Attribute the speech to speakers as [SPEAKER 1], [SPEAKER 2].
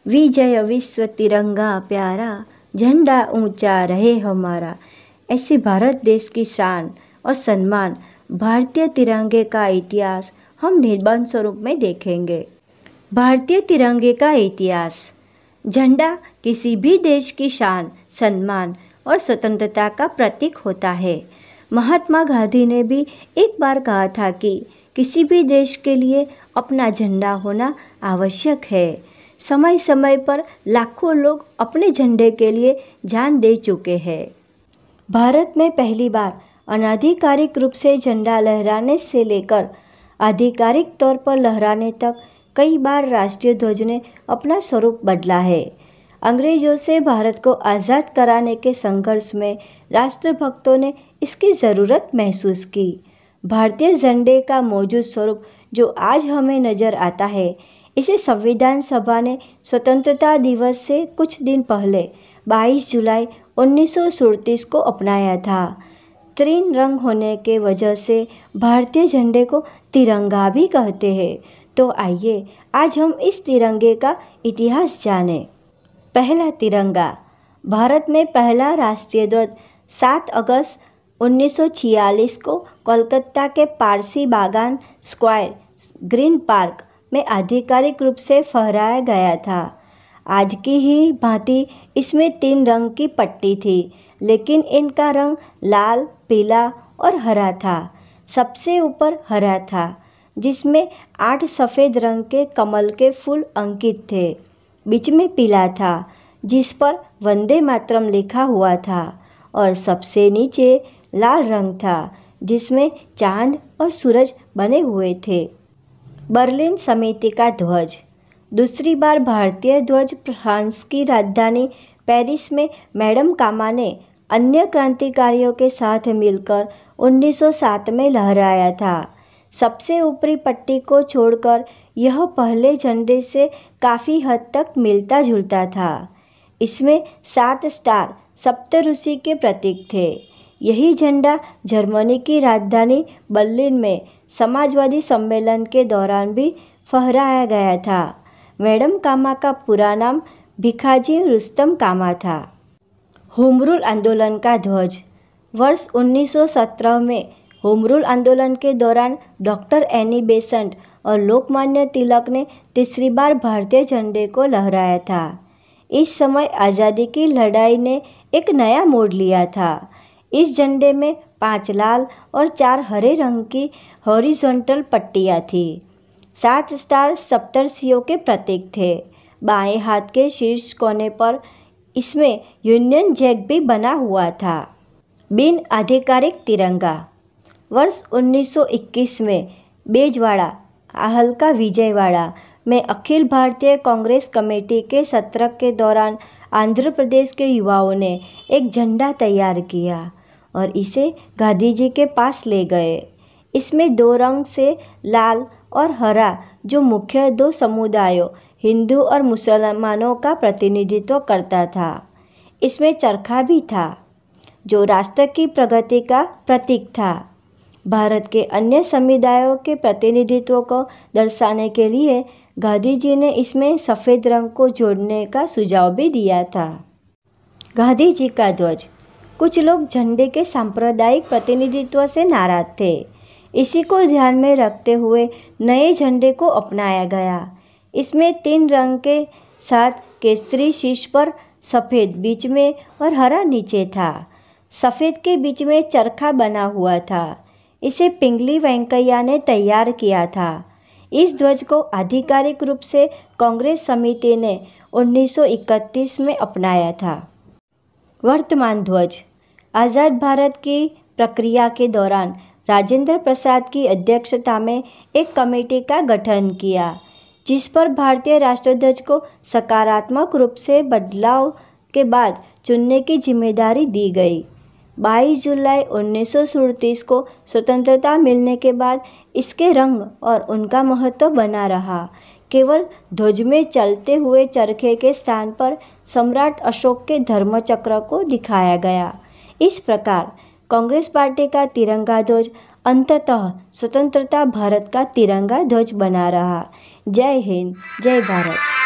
[SPEAKER 1] विजय विश्व तिरंगा प्यारा, झंडा ऊंचा रहे हमारा। ऐसे भारत देश की शान और सम्मान, भारतीय तिरंगे का इतिहास हम निबंध स्वरूप में देखेंगे। भारतीय तिरंगे का इतिहास। झंडा किसी भी देश की शान, सम्मान और स्वतंत्रता का प्रतीक होता है। महात्मा गांधी ने भी एक बार कहा था कि किसी भी देश के लिए अपना झंडा होना आवश्यक है। समय समय पर लाखों लोग अपने झंडे के लिए जान दे चुके हैं। भारत में पहली बार अनाधिकारिक रूप से झंडा लहराने से लेकर आधिकारिक तौर पर लहराने तक कई बार राष्ट्रीय ध्वज ने अपना स्वरूप बदला है। अंग्रेजों से भारत को आज़ाद कराने के संघर्ष में राष्ट्रभक्तों ने इसकी ज़रूरत महसूस की। भारतीय झंडे का मौजूद स्वरूप जो आज हमें नज़र आता है, इसे संविधान सभा ने स्वतंत्रता दिवस से कुछ दिन पहले 22 जुलाई 1937 को अपनाया था। तीन रंग होने के वजह से भारतीय झंडे को तिरंगा भी कहते हैं। तो आइए आज हम इस तिरंगे का इतिहास जानें। पहला तिरंगा। भारत में पहला राष्ट्रीय ध्वज 7 अगस्त 1946 को कोलकाता के पारसी बागान स्क्वायर ग्रीन पार्क में आधिकारिक रूप से फहराया गया था। आज की ही भांति इसमें 3 रंग की पट्टी थी, लेकिन इनका रंग लाल, पीला और हरा था। सबसे ऊपर हरा था, जिसमें 8 सफ़ेद रंग के कमल के फूल अंकित थे। बीच में पीला था, जिस पर वंदे मातरम लिखा हुआ था, और सबसे नीचे लाल रंग था, जिसमें चांद और सूरज बने हुए थे। बर्लिन समिति का ध्वज। दूसरी बार भारतीय ध्वज फ्रांस की राजधानी पेरिस में मैडम कामा ने अन्य क्रांतिकारियों के साथ मिलकर 1907 में लहराया था। सबसे ऊपरी पट्टी को छोड़कर यह पहले झंडे से काफ़ी हद तक मिलता जुलता था। इसमें 7 स्टार सप्तऋषि के प्रतीक थे। यही झंडा जर्मनी की राजधानी बर्लिन में समाजवादी सम्मेलन के दौरान भी फहराया गया था। मैडम कामा का पूरा नाम भिखाजी रुस्तम कामा था। होम रूल आंदोलन का ध्वज। वर्ष 1917 में होम रूल आंदोलन के दौरान डॉक्टर एनी बेसेंट और लोकमान्य तिलक ने तीसरी बार भारतीय झंडे को लहराया था। इस समय आज़ादी की लड़ाई ने एक नया मोड़ लिया था। इस झंडे में 5 लाल और 4 हरे रंग की हॉरिजॉन्टल पट्टियाँ थीं। 7 स्टार सप्तर्षियों के प्रतीक थे। बाएं हाथ के शीर्ष कोने पर इसमें यूनियन जैक भी बना हुआ था। बिन आधिकारिक तिरंगा। वर्ष 1921 में बेजवाड़ा, हल्का विजयवाड़ा में अखिल भारतीय कांग्रेस कमेटी के सत्र के दौरान आंध्र प्रदेश के युवाओं ने एक झंडा तैयार किया और इसे गांधी जी के पास ले गए। इसमें 2 रंग से लाल और हरा, जो मुख्य 2 समुदायों हिंदू और मुसलमानों का प्रतिनिधित्व करता था। इसमें चरखा भी था, जो राष्ट्र की प्रगति का प्रतीक था। भारत के अन्य समुदायों के प्रतिनिधित्व को दर्शाने के लिए गांधी जी ने इसमें सफ़ेद रंग को जोड़ने का सुझाव भी दिया था। गांधी जी का ध्वज। कुछ लोग झंडे के सांप्रदायिक प्रतिनिधित्व से नाराज थे। इसी को ध्यान में रखते हुए नए झंडे को अपनाया गया। इसमें 3 रंग के साथ केसरी शीर्ष पर, सफ़ेद बीच में और हरा नीचे था। सफ़ेद के बीच में चरखा बना हुआ था। इसे पिंगली वेंकैया ने तैयार किया था। इस ध्वज को आधिकारिक रूप से कांग्रेस समिति ने 1931 में अपनाया था। वर्तमान ध्वज। आज़ाद भारत की प्रक्रिया के दौरान राजेंद्र प्रसाद की अध्यक्षता में एक कमेटी का गठन किया, जिस पर भारतीय राष्ट्रध्वज को सकारात्मक रूप से बदलाव के बाद चुनने की जिम्मेदारी दी गई। 22 जुलाई 1937 को स्वतंत्रता मिलने के बाद इसके रंग और उनका महत्व बना रहा। केवल ध्वज में चलते हुए चरखे के स्थान पर सम्राट अशोक के धर्मचक्र को दिखाया गया। इस प्रकार कांग्रेस पार्टी का तिरंगा ध्वज अंततः स्वतंत्रता भारत का तिरंगा ध्वज बना रहा। जय हिंद, जय भारत।